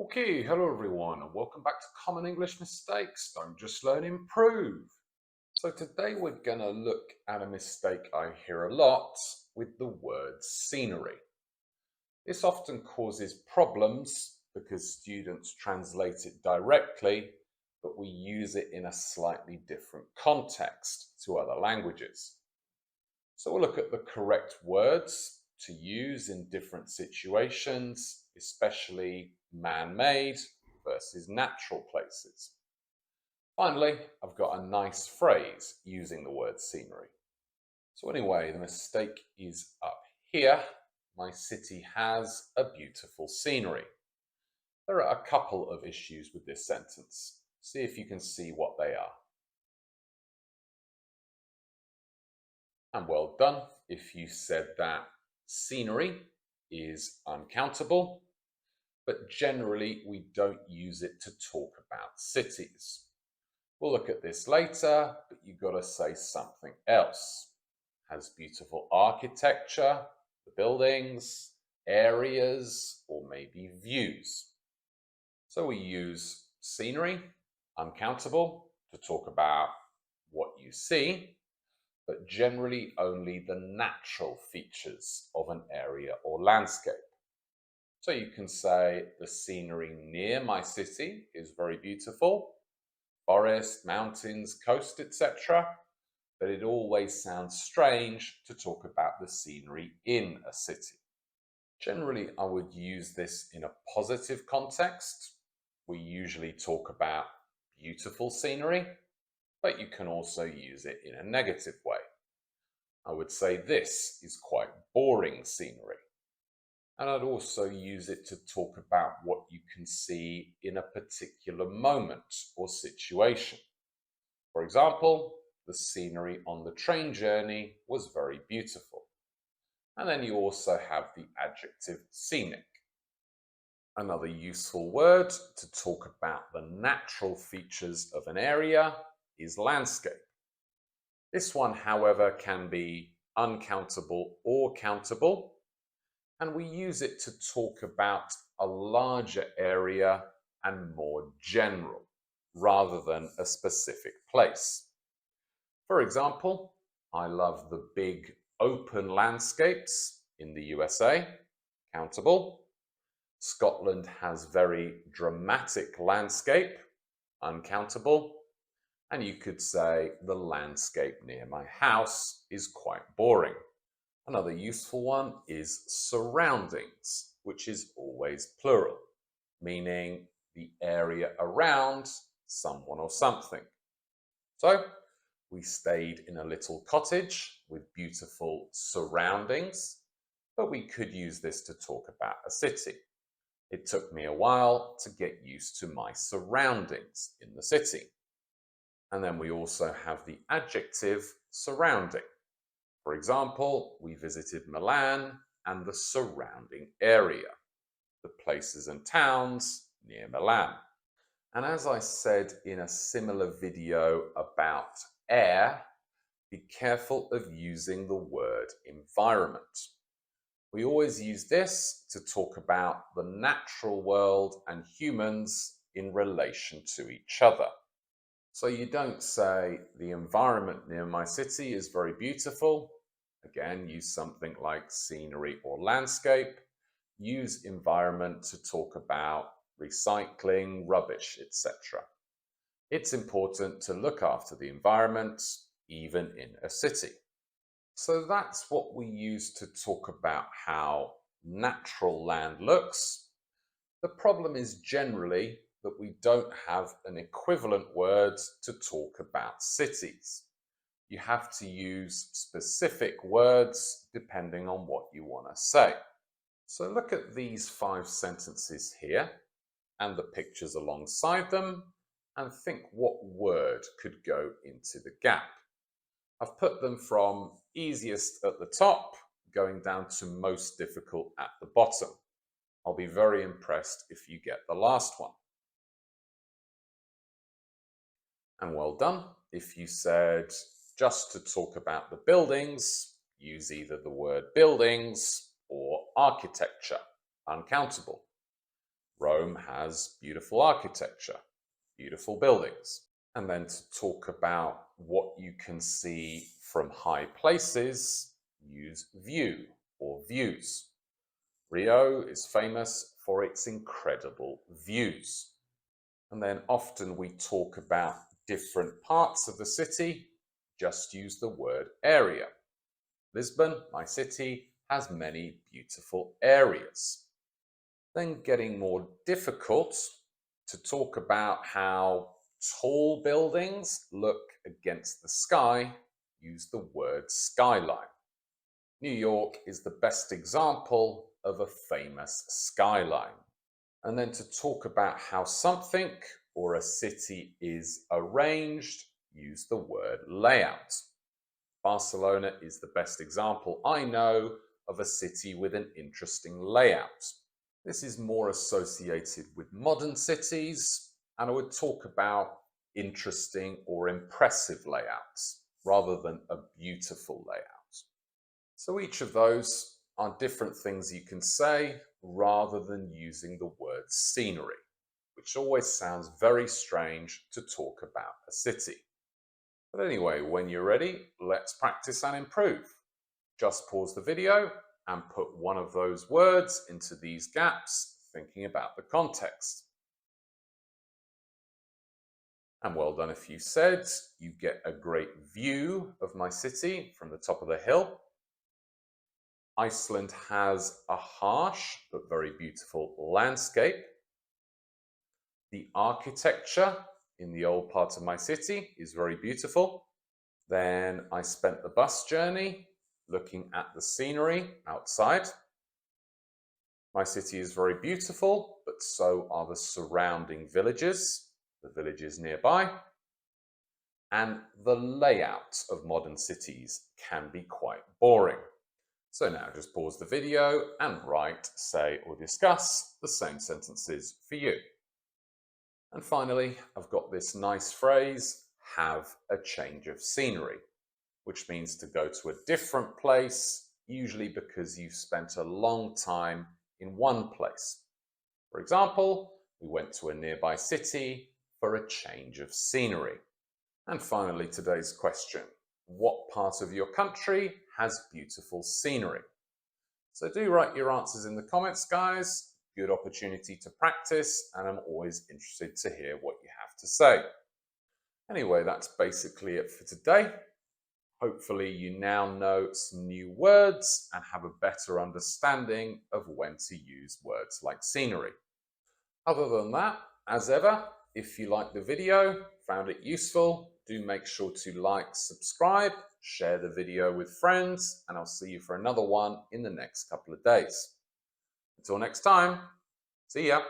Okay, hello everyone, and welcome back to Common English Mistakes. Don't just learn, improve. So today we're going to look at a mistake I hear a lot with the word scenery. This often causes problems because students translate it directly, but we use it in a slightly different context to other languages. So we'll look at the correct words to use in different situations, especially man-made versus natural places. Finally, I've got a nice phrase using the word scenery. So anyway, the mistake is up here. My city has a beautiful scenery. There are a couple of issues with this sentence. See if you can see what they are. And well done if you said that scenery is uncountable, but generally we don't use it to talk about cities. We'll look at this later, but you've got to say something else. Has beautiful architecture, the buildings, areas, or maybe views. So we use scenery, uncountable, to talk about what you see, but generally only the natural features of an area or landscape. So you can say the scenery near my city is very beautiful, forest, mountains, coast, etc. But it always sounds strange to talk about the scenery in a city. Generally, I would use this in a positive context. We usually talk about beautiful scenery, but you can also use it in a negative way. I would say this is quite boring scenery. And I'd also use it to talk about what you can see in a particular moment or situation. For example, the scenery on the train journey was very beautiful. And then you also have the adjective scenic. Another useful word to talk about the natural features of an area is landscape. This one, however, can be uncountable or countable, and we use it to talk about a larger area and more general, rather than a specific place. For example, I love the big open landscapes in the USA, countable. Scotland has very dramatic landscape, uncountable. And you could say the landscape near my house is quite boring. Another useful one is surroundings, which is always plural, meaning the area around someone or something. So we stayed in a little cottage with beautiful surroundings, but we could use this to talk about a city. It took me a while to get used to my surroundings in the city. And then we also have the adjective surrounding. For example, we visited Milan and the surrounding area, the places and towns near Milan. And as I said in a similar video about air, be careful of using the word environment. We always use this to talk about the natural world and humans in relation to each other. So you don't say the environment near my city is very beautiful. Again, use something like scenery or landscape. Use environment to talk about recycling, rubbish, etc. It's important to look after the environment, even in a city. So that's what we use to talk about how natural land looks. The problem is generally that we don't have an equivalent word to talk about cities. You have to use specific words depending on what you want to say. So look at these 5 sentences here and the pictures alongside them and think what word could go into the gap. I've put them from easiest at the top going down to most difficult at the bottom. I'll be very impressed if you get the last one. And well done. If you said just to talk about the buildings, use either the word buildings or architecture, uncountable. Rome has beautiful architecture, beautiful buildings. And then to talk about what you can see from high places, use view or views. Rio is famous for its incredible views. And then often we talk about different parts of the city, just use the word area. Lisbon, my city, has many beautiful areas. Then getting more difficult to talk about how tall buildings look against the sky, use the word skyline. New York is the best example of a famous skyline. And then to talk about how something or a city is arranged, use the word layout. Barcelona is the best example I know of a city with an interesting layout. This is more associated with modern cities, and I would talk about interesting or impressive layouts rather than a beautiful layout. So each of those are different things you can say rather than using the word scenery, which always sounds very strange to talk about a city. But anyway, when you're ready, let's practice and improve. Just pause the video and put one of those words into these gaps, thinking about the context. And well done if you said, you get a great view of my city from the top of the hill. Iceland has a harsh but very beautiful landscape. The architecture in the old part of my city is very beautiful. Then I spent the bus journey looking at the scenery outside. My city is very beautiful, but so are the surrounding villages, the villages nearby. And the layout of modern cities can be quite boring. So now just pause the video and write, say, or discuss the same sentences for you. And finally, I've got this nice phrase, have a change of scenery, which means to go to a different place, usually because you've spent a long time in one place. For example, we went to a nearby city for a change of scenery. And finally, today's question, what part of your country has beautiful scenery? So do write your answers in the comments, guys. Good opportunity to practice, and I'm always interested to hear what you have to say. Anyway, that's basically it for today. Hopefully you now know some new words and have a better understanding of when to use words like scenery. Other than that, as ever, if you liked the video, found it useful, do make sure to like, subscribe, share the video with friends, and I'll see you for another one in the next couple of days. Until next time, see ya.